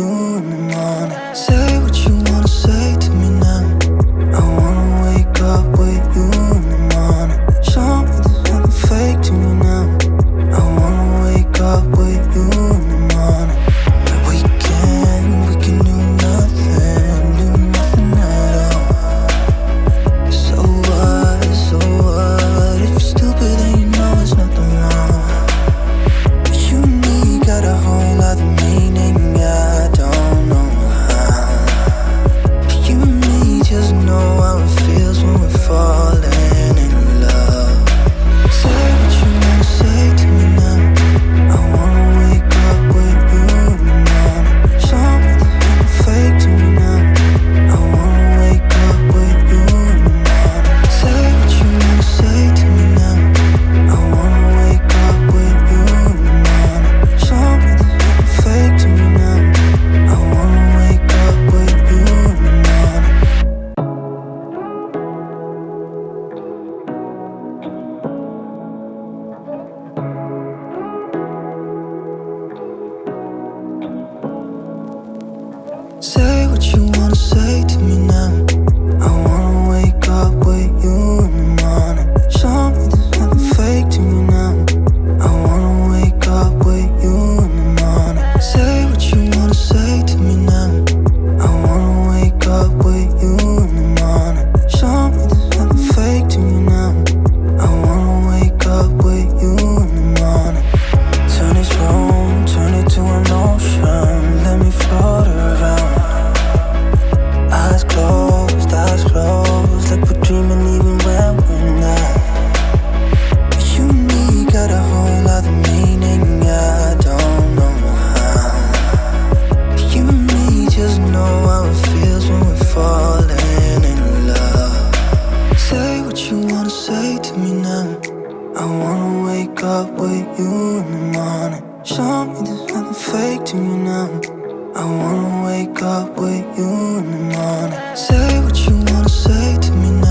you in the morning. Say what you wanna say to me now. I wanna wake up with you in the morning. Show me there's nothing fake to me now. I wanna wake up with you in the morning. We can do nothing at all. So what? If you're stupid then you know there's nothing wrong. But you and me got a whole other meaning, I don't know how. But you and me just know how it feels when we're falling in love. Say what you wanna say to me now. I wanna wake up with you in the morning. Show me there's nothing fake to me now. I wanna wake up with you in the morning. Say what you wanna say to me now. I wanna wake up with you in the morning. Show me there's nothing fake to me now. I wanna wake up with you in the morning. Say what you wanna say to me now. I wanna wake up with you in the morning. Show me there's nothing fake to me now. I wanna wake up with you in the morning. Say what you wanna say to me now. I wanna wake up with you in the morning. Show me there's nothing fake to me now. I wanna wake up with you in the morning. Turn this room, turn it to an ocean. Let me float around. Eyes closed, like we're dreaming even when we're not. But you and me got a whole other meaning, I don't know how. But you and me just know how it feels when we're falling in love. Say what you wanna say to me now. I wanna wake up with you in the morning. Show me there's nothing fake to me now. I wanna wake up with you in the morning. Say what you wanna say to me now.